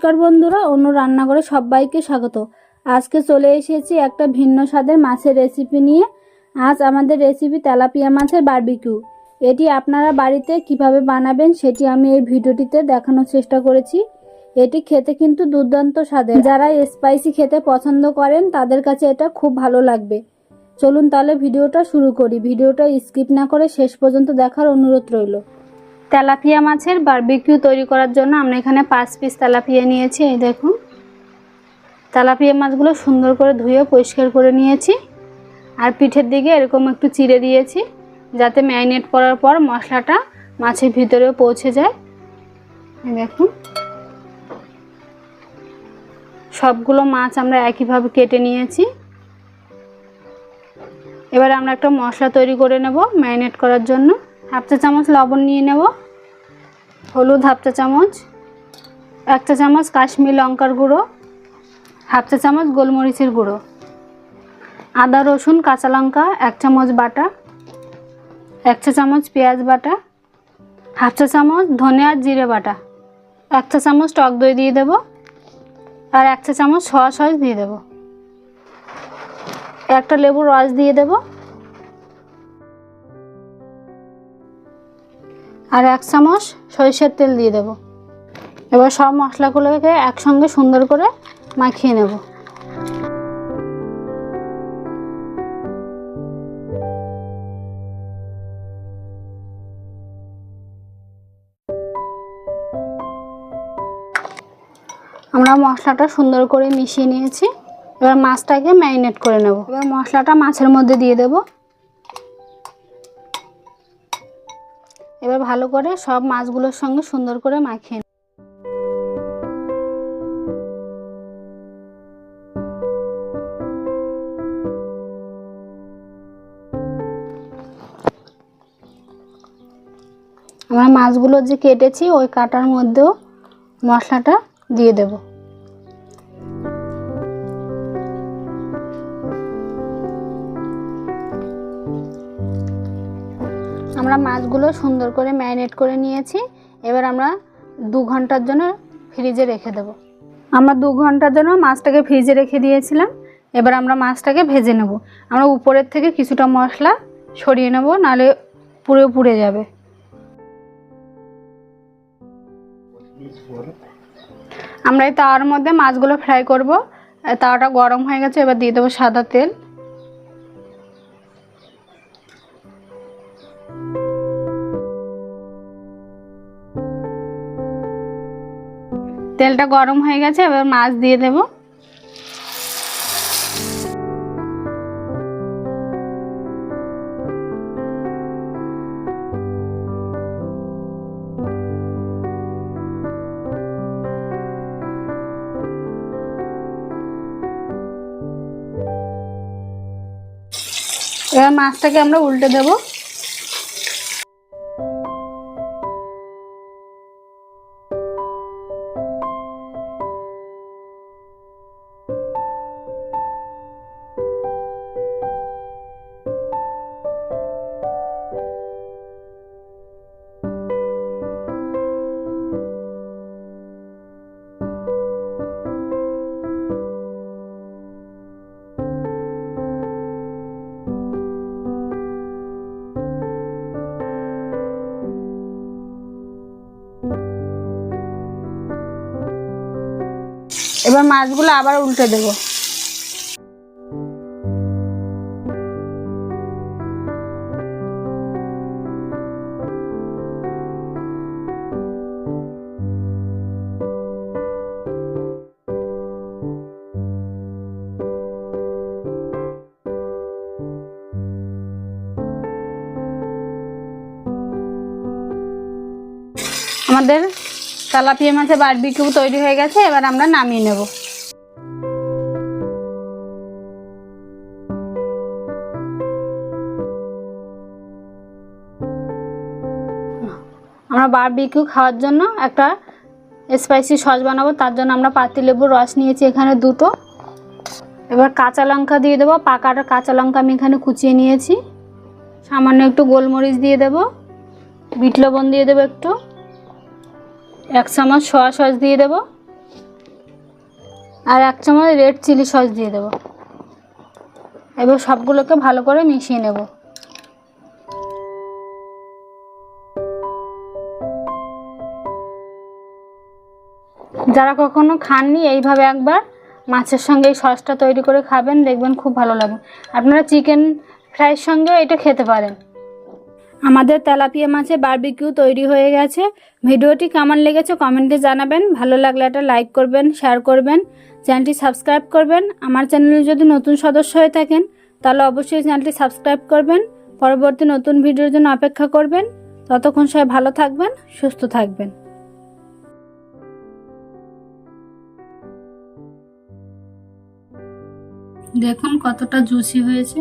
নমস্কার বন্ধুরা, অন্য রান্নাঘরে সবাইকে স্বাগত। আজকে চলে এসেছি একটা ভিন্ন স্বাদের মাছের রেসিপি নিয়ে। আজ আমাদের রেসিপি তেলাপিয়া মাছের বারবিকিউ। এটি আপনারা বাড়িতে কিভাবে বানাবেন সেটি আমি এই ভিডিওটিতে দেখানোর চেষ্টা করেছি। এটি খেতে কিন্তু দুর্দান্ত স্বাদের। যারা স্পাইসি খেতে পছন্দ করেন তাদের কাছে এটা খুব ভালো লাগবে। চলুন তাহলে ভিডিওটা শুরু করি। ভিডিওটা স্কিপ না করে শেষ পর্যন্ত দেখার অনুরোধ রইল। তেলাপিয়া মাছের বারবিকিউ তৈরি করার জন্য আমরা এখানে 5 পিস তেলাপিয়া নিয়েছি। এই দেখুন, তেলাপিয়া মাছগুলো সুন্দর করে ধুয়ে পরিষ্কার করে নিয়েছি। আর পিঠের দিকে এরকম একটু চিড়ে দিয়েছি যাতে ম্যারিনেট করার পর মশলাটা মাছের ভিতরেও পৌঁছে যায়। এই দেখুন, সবগুলো মাছ আমরা একইভাবে কেটে নিয়েছি। এবার আমরা একটা মশলা তৈরি করে নেব ম্যারিনেট করার জন্য। হাফ চা চামচ লবণ নিয়ে নেব, হলুদ হাফ চা চামচ, 1 চা চামচ কাশ্মীরি লঙ্কার গুঁড়ো, হাফ চা চামচ গোলমরিচের গুঁড়ো, আদা রসুন কাঁচা লঙ্কা 1 চামচ বাটা, 1 চা চামচ পেঁয়াজ বাটা, হাফ চা চামচ ধনে আর জিরে বাটা, 1 চা চামচ টক দই দিয়ে দেব, আর 1 চা চামচ সয়া সস দিয়ে দেব, একটা লেবুর রস দিয়ে দেব, আর 1 চামচ সরিষার তেল দিয়ে দেব। এবার সব মশলাগুলোকে একসঙ্গে সুন্দর করে মাখিয়ে নেব। আমরা মশলাটা সুন্দর করে মিশিয়ে নিয়েছি। এবার মাছটাকে ম্যারিনেট করে নেব। এবার মশলাটা মাছের মধ্যে দিয়ে দেব। এবার ভালো করে সব মাছগুলোর সঙ্গে সুন্দর করে মাখিয়ে নেব। আমরা মাছগুলো যে কেটেছি ওই কাটার মধ্যেও মশলাটা দিয়ে দেব। আমরা মাছগুলো সুন্দর করে ম্যারিনেট করে নিয়েছি। এবার আমরা 2 ঘন্টার জন্য ফ্রিজে রেখে দেব। আমরা 2 ঘন্টার জন্য মাছটাকে ফ্রিজে রেখে দিয়েছিলাম। এবার আমরা মাছটাকে ভেজে নেব। আমরা উপরের থেকে কিছুটা মশলা সরিয়ে নেব, নাহলে পুরো পুড়ে যাবে। আমরা এই তাওয়ার মধ্যে মাছগুলো ফ্রাই করব। তাওয়াটা গরম হয়ে গেছে, এবার দিয়ে দেবো সাদা তেল। তেলটা গরম হয়ে গেছে, এবার মাছ দিয়ে দেব। এবার মাছটাকে আমরা উল্টে দেব। এবার মাছগুলো আবার উল্টে দেব। আমাদের তেলাপিয়া মাছের বারবিকিউ তৈরি হয়ে গেছে। এবার আমরা নামিয়ে নেব। আমরা বারবিকিউ খাওয়ার জন্য একটা স্পাইসি সস বানাবো। তার জন্য আমরা পাতিলেবুর রস নিয়েছি এখানে 2টো। এবার কাঁচা লঙ্কা দিয়ে দেবো। পাকাটা কাঁচা লঙ্কা আমি এখানে কুচিয়ে নিয়েছি। সামান্য একটু গোলমরিচ দিয়ে দেব, বিট লবণ দিয়ে দেবো একটু, 1 চামচ সয়া সস দিয়ে দেব, আর 1 চামচ রেড চিলি সস দিয়ে দেবো। এবার সবগুলোকে ভালো করে মিশিয়ে নেব। যারা কখনো খাননি এইভাবে একবার মাছের সঙ্গে এই সসটা তৈরি করে খাবেন, দেখবেন খুব ভালো লাগে। আপনারা চিকেন ফ্রাইয়ের সঙ্গেও এটা খেতে পারেন। আমাদের তেলাপিয়া মাছের বারবিকিউ তৈরি হয়ে গেছে। ভিডিওটি কেমন লেগেছে কমেন্টে জানাবেন। ভালো লাগলে একটা লাইক করবেন, শেয়ার করবেন, চ্যানেলটি সাবস্ক্রাইব করবেন। আমার চ্যানেলে যদি নতুন সদস্য হয়ে থাকেন তাহলে অবশ্যই চ্যানেলটি সাবস্ক্রাইব করবেন। পরবর্তী নতুন ভিডিওর জন্য অপেক্ষা করবেন। ততক্ষণ সবাই ভালো থাকবেন, সুস্থ থাকবেন। দেখুন কতটা জুসি হয়েছে।